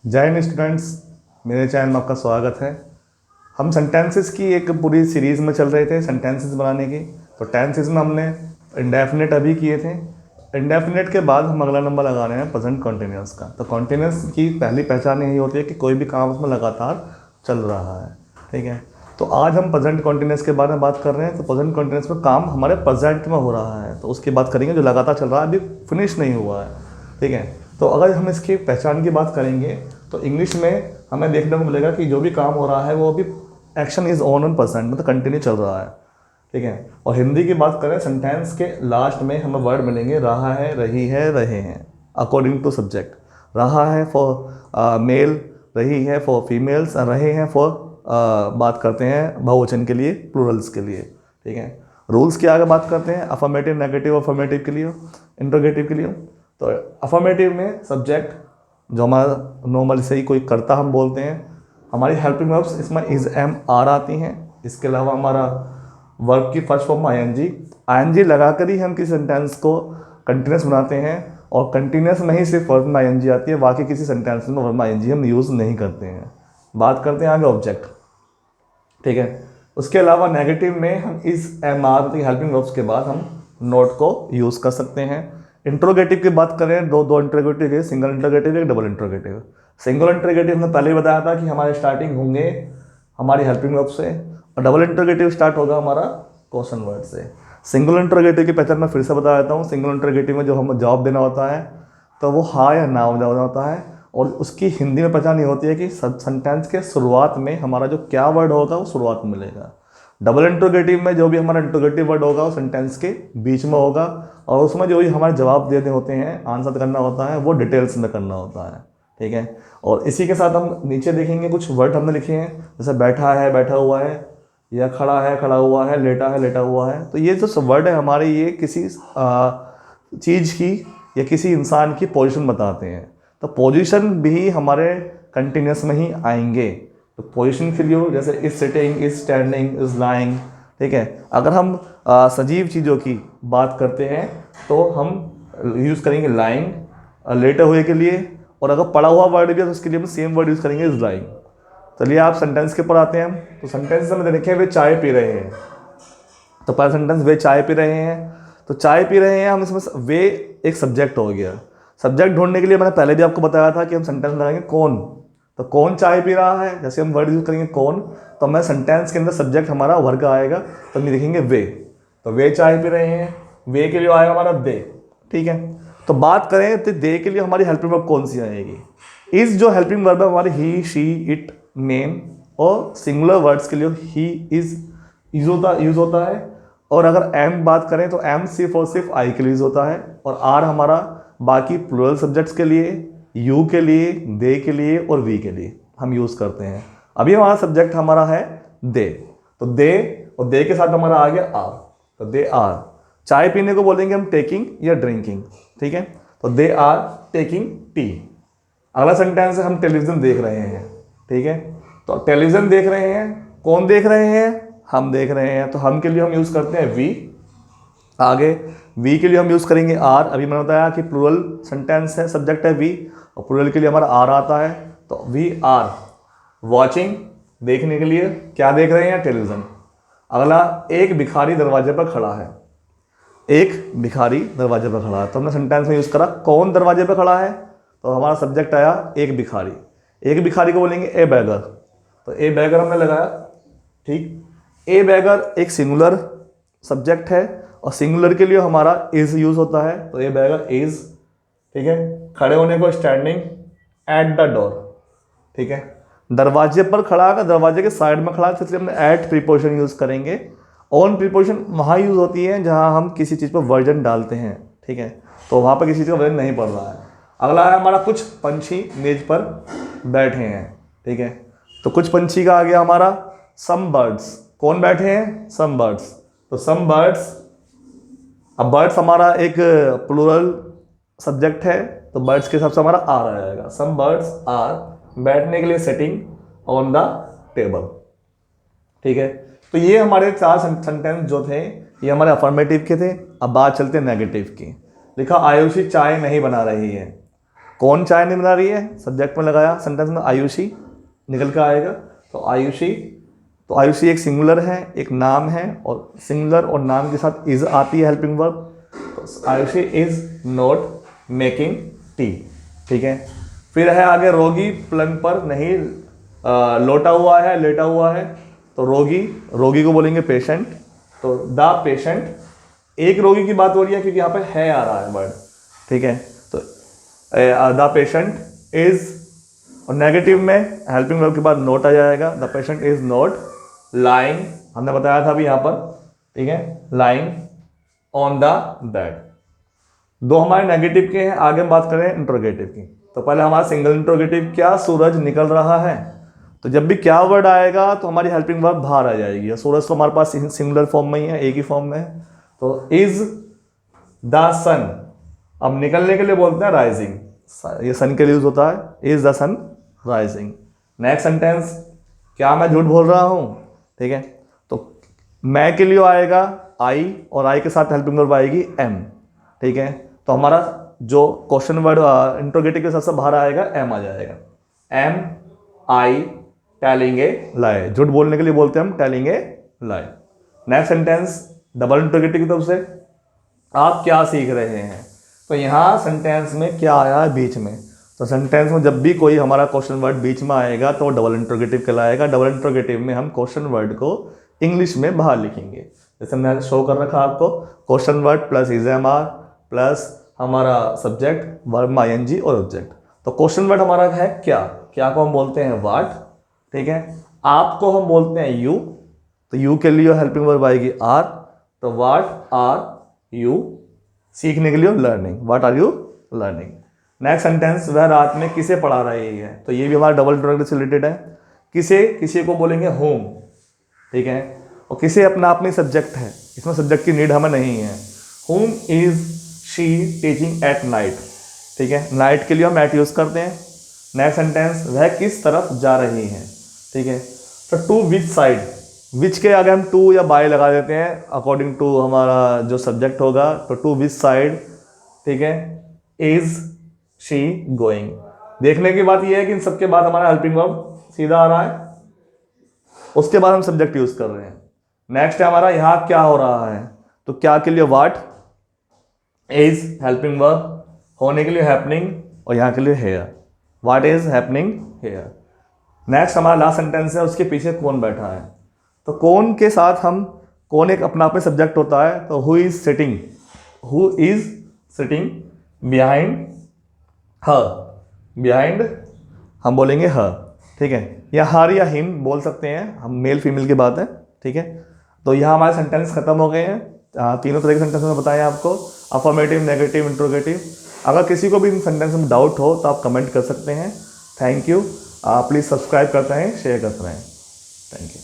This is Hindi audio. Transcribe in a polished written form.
जय हिंद स्टूडेंट्स, मेरे चैनल में आपका स्वागत है। हम सेंटेंसेस की एक पूरी सीरीज़ में चल रहे थे सेंटेंसेस बनाने की। तो टेंसेस में हमने इंडेफिनिट अभी किए थे। इंडेफिनिट के बाद हम अगला नंबर लगा रहे हैं प्रेजेंट कॉन्टिन्यूअस का। तो कॉन्टिन्यूअस की पहली पहचान यही होती है कि कोई भी काम उसमें लगातार चल रहा है। ठीक है, तो आज हम प्रेजेंट कॉन्टिन्यूअस के बारे में बात कर रहे हैं। तो प्रेजेंट कॉन्टिन्यूअस में काम हमारे प्रेजेंट में हो रहा है, तो उसकी बात करेंगे जो लगातार चल रहा है, अभी फिनिश नहीं हुआ है। ठीक है, तो अगर हम इसकी पहचान की बात करेंगे तो इंग्लिश में हमें देखने को मिलेगा कि जो भी काम हो रहा है वो अभी एक्शन इज ऑन प्रेजेंट, मतलब कंटिन्यू चल रहा है। ठीक है, और हिंदी की बात करें सेंटेंस के लास्ट में हमें वर्ड मिलेंगे रहा है, रही है, रहे हैं, अकॉर्डिंग टू सब्जेक्ट। रहा है फॉर मेल, रही है फॉर फीमेल्स, रहे हैं फॉर बात करते हैं बहुवचन के लिए, प्लूरल्स के लिए। ठीक है, रूल्स की आगे बात करते हैं अफर्मेटिव, नेगेटिव, अफर्मेटिव के लिए, इंट्रोगेटिव के लिए। तो अफर्मेटिव में सब्जेक्ट जो हमारा नॉर्मल से ही कोई करता हम बोलते हैं, हमारी हेल्पिंग वर्ब्स इसमें इज, एम, आर आती हैं। इसके अलावा हमारा वर्ब की फर्स्ट फॉर्म आईएनजी लगाकर ही हम किसी सेंटेंस को कंटिन्यूस बनाते हैं, और कंटिन्यूस में ही सिर्फ वर्ब में आईएनजी आती है, बाकी किसी सेंटेंस में वर्ब में आईएनजी हम यूज़ नहीं करते हैं। बात करते हैं आगे ऑब्जेक्ट। ठीक है, उसके अलावा नेगेटिव में हम इस, एम, आर हेल्पिंग वर्ब्स के बाद हम नोट को यूज़ कर सकते हैं। इंट्रोगेटिव की बात करें, दो इंट्रोगेटिव है, सिंगल इंट्रोगेटिव है, डबल इंट्रोगेटिव। सिंगल इंट्रोगेटिव हमने पहले ही बताया था कि हमारे स्टार्टिंग होंगे हमारी हेल्पिंग वर्ब से, और डबल इंट्रोगेटिव स्टार्ट होगा हमारा क्वेश्चन वर्ड से। सिंगल इंट्रोगेटिव की पहचान मैं फिर से बता देता हूँ। सिंगल इंट्रोगेटिव में जो हमें जवाब देना होता है तो वो हाँ या ना देना होता है, और उसकी हिंदी में पहचान ये होती है कि सेंटेंस के शुरुआत में हमारा जो क्या वर्ड होगा वो शुरुआत में मिलेगा। डबल इंट्रोगेटिव में जो भी हमारा इंट्रोगेटिव वर्ड होगा वो सेंटेंस के बीच में होगा, और उसमें जो भी हमारे जवाब देने होते हैं, आंसर करना होता है, वो डिटेल्स में करना होता है। ठीक है, और इसी के साथ हम नीचे देखेंगे कुछ वर्ड हमने लिखे हैं, जैसे बैठा है, बैठा हुआ है, या खड़ा है, खड़ा हुआ है, लेटा है, लेटा हुआ है। तो ये जो वर्ड है हमारे, ये किसी चीज़ की या किसी इंसान की पोजीशन बताते हैं। तो पोजीशन भी हमारे कंटिन्यूस में ही आएंगे। तो पोजीशन के लिए जैसे is sitting, is standing, is lying. ठीक है, अगर हम सजीव चीज़ों की बात करते हैं तो हम यूज़ करेंगे लाइंग लेटे हुए के लिए, और अगर पड़ा हुआ वर्ड भी है तो उसके लिए हम सेम वर्ड यूज़ करेंगे, इज लाइंग। चलिए आप सेंटेंस के ऊपर आते हैं हम। तो सेंटेंस में देखें वे चाय पी रहे हैं, तो पहला सेंटेंस वे चाय पी रहे हैं। तो चाय पी रहे हैं, हम इसमें वे एक सब्जेक्ट हो गया। सब्जेक्ट ढूंढने के लिए मैंने पहले भी आपको बताया था कि हम सेंटेंस लगाएंगे कौन। तो कौन चाय पी रहा है, जैसे हम वर्ड यूज करेंगे कौन, तो मैं सेंटेंस के अंदर सब्जेक्ट हमारा वर्ग आएगा, तो हम लिखेंगे वे। तो वे चाय पी रहे हैं, वे के लिए आएगा हमारा दे। ठीक है, तो बात करें तो दे के लिए हमारी हेल्पिंग वर्ब कौन सी आएगी। इस जो हेल्पिंग वर्ब है हमारी ही, शी, इट, नेम, और सिंगुलर वर्ड्स के लिए ही, इज यूज होता है। और अगर एम बात करें तो एम सिर्फ और सिर्फ आई के लिए यूज होता है, और आर हमारा बाकी प्लूरल सब्जेक्ट्स के लिए, यू के लिए, दे के लिए और वी के लिए हम यूज़ करते हैं। अभी हमारा सब्जेक्ट हमारा है दे, तो दे और दे के साथ हमारा आ गया आर, तो दे आर। चाय पीने को बोलेंगे हम टेकिंग या ड्रिंकिंग। ठीक है, तो दे आर टेकिंग टी। अगला सेंटेंस है हम टेलीविज़न देख रहे हैं। ठीक है, तो टेलीविज़न देख रहे हैं, कौन देख रहे हैं, हम देख रहे हैं, तो हम के लिए हम यूज़ करते हैं वी। आगे वी के लिए हम यूज़ करेंगे आर। अभी मैंने बताया कि प्लूरल सेंटेंस है, सब्जेक्ट है वी, और प्लूरल के लिए हमारा आर आता है, तो वी आर वॉचिंग, देखने के लिए, क्या देख रहे हैं, टेलीविज़न। अगला, एक भिखारी दरवाजे पर खड़ा है। एक भिखारी दरवाजे पर खड़ा है, तो हमने सेंटेंस में यूज़ करा कौन दरवाजे पर खड़ा है, तो हमारा सब्जेक्ट आया एक भिखारी। एक भिखारी को बोलेंगे ए बैगर, तो ए बैगर हमने लगाया। ठीक, ए बैगर एक सिंगुलर सब्जेक्ट है, और सिंगुलर के लिए हमारा इज यूज होता है, तो ए बैगर इज। ठीक है, खड़े होने को स्टैंडिंग एट द डोर। ठीक है, दरवाजे पर खड़ा है, दरवाजे के साइड में खड़ा है, तो इसलिए हमने एट प्रीपोजिशन यूज करेंगे। ऑन प्रीपोजिशन वहाँ यूज होती है जहाँ हम किसी चीज़ पर वर्जन डालते हैं। ठीक है, तो वहाँ पर किसी चीज़ का वर्जन नहीं पड़ रहा है। अगला है हमारा कुछ पंछी मेज पर बैठे हैं। ठीक है, तो कुछ पंछी का आ गया हमारा सम बर्ड्स, कौन बैठे हैं, सम बर्ड्स। तो सम बर्ड्स, अब बर्ड्स हमारा एक प्लूरल सब्जेक्ट है, तो बर्ड्स के हिसाब से हमारा आर आएगा। सम बर्ड्स आर बैठने के लिए सिटिंग ऑन द टेबल। ठीक है, तो ये हमारे चार सेंटेंस जो थे ये हमारे अफर्मेटिव के थे। अब बात चलते हैं नेगेटिव की। लिखा आयुषी चाय नहीं बना रही है, कौन चाय नहीं बना रही है, सब्जेक्ट में लगाया सेंटेंस में आयुषी निकल कर आएगा। तो आयुषी एक सिंगुलर है, एक नाम है, और सिंगुलर और नाम के साथ इज आती है हेल्पिंग वर्ब। तो Ayushi is not making tea. ठीक है, फिर है आगे रोगी पलंग पर नहीं लोटा हुआ है, लेटा हुआ है। तो रोगी को बोलेंगे पेशेंट। तो द पेशेंट, एक रोगी की बात हो रही है क्योंकि यहाँ पे है आ रहा है वर्ड। ठीक है, तो द पेशेंट इज, और नेगेटिव में हेल्पिंग वर्ब के बाद नोट आ जाएगा। The patient is not lying, हमने बताया था अभी यहाँ पर। ठीक है, लाइंग ऑन द बेड। दो हमारे नेगेटिव के हैं, आगे हम बात करें इंट्रोगेटिव की। तो पहले हमारा सिंगल इंट्रोगेटिव, क्या सूरज निकल रहा है। तो जब भी क्या वर्ड आएगा तो हमारी हेल्पिंग वर्ब बाहर आ जाएगी। और सूरज तो हमारे पास सिंगुलर फॉर्म में ही है, एक ही फॉर्म में है। तो इज द सन, अब निकलने के लिए बोलते हैं राइजिंग, ये सन के लिए यूज होता है, is the sun rising. Next sentence, क्या मैं झूठ बोल रहा हूं। ठीक है, तो मैं के लिए आएगा आई, और आई के साथ हेल्पिंग वर्ब आएगी एम। ठीक है, तो हमारा जो क्वेश्चन वर्ड इंट्रोगेटिव के साथ से बाहर आएगा एम आ जाएगा। एम आई टेलिंग ए लाई, झूठ बोलने के लिए बोलते हैं हम telling a lie. Next sentence double interrogative की तरफ से, आप क्या सीख रहे हैं। तो यहाँ सेंटेंस में क्या आया है बीच में। तो सेंटेंस में जब भी कोई हमारा क्वेश्चन वर्ड बीच में आएगा तो डबल इंट्रोगेटिव कहलाएगा। डबल इंट्रोगेटिव में हम क्वेश्चन वर्ड को इंग्लिश में बाहर लिखेंगे। जैसे मैंने शो कर रखा आपको, question word plus is am are plus हमारा सब्जेक्ट वर्ब आईएनजी और ऑब्जेक्ट। तो क्वेश्चन वर्ड हमारा है क्या को हम बोलते हैं व्हाट। ठीक है, आपको हम बोलते हैं यू। तो यू के लिए हेल्पिंग वर्ब आएगी आर। तो व्हाट आर यू, सीखने के लिए learning, what are you learning. Next sentence, वह रात में किसे पढ़ा रही है। तो ये भी हमारा डबल इंट्रोगेटिव से रिलेटेड है। किसे को बोलेंगे होम। ठीक है, और किसे अपना अपनी सब्जेक्ट है, इसमें सब्जेक्ट की नीड हमें नहीं है। Home is she teaching at night. ठीक है, नाइट के लिए हम एट यूज करते हैं। नेक्स्ट सेंटेंस, वह किस तरफ जा रही है। ठीक है, तो टू विच साइड, विच के आगे हम टू या बाय लगा देते हैं अकॉर्डिंग टू हमारा जो सब्जेक्ट होगा। तो टू विच साइड, ठीक है, इज शी गोइंग। देखने की बात यह है कि इन सबके बाद हमारा हेल्पिंग वर्ब सीधा आ रहा है, उसके बाद हम सब्जेक्ट यूज कर रहे हैं। नेक्स्ट है हमारा यहाँ क्या हो रहा है। तो क्या के लिए व्हाट, इज हेल्पिंग वर्ब, होने के लिए हैपनिंग, और यहाँ के लिए here, what is happening here. Next हमारा लास्ट सेंटेंस है, उसके पीछे कौन बैठा है। तो कौन के साथ हम, कौन एक अपना आप में सब्जेक्ट होता है। तो who is sitting behind her, behind हम बोलेंगे हर। ठीक है, या हर या हिम बोल सकते हैं हम, मेल फीमेल की बात है। ठीक है, तो यहाँ हमारे सेंटेंस खत्म हो गए हैं। तीनों तरह के सेंटेंस में बताया आपको, अफर्मेटिव, नेगेटिव, इंट्रोगेटिव। अगर किसी को भी इन सेंटेंस में डाउट हो तो आप कमेंट कर सकते हैं। Thank you. प्लीज़ सब्सक्राइब करते रहें, शेयर करते रहें। Thank you.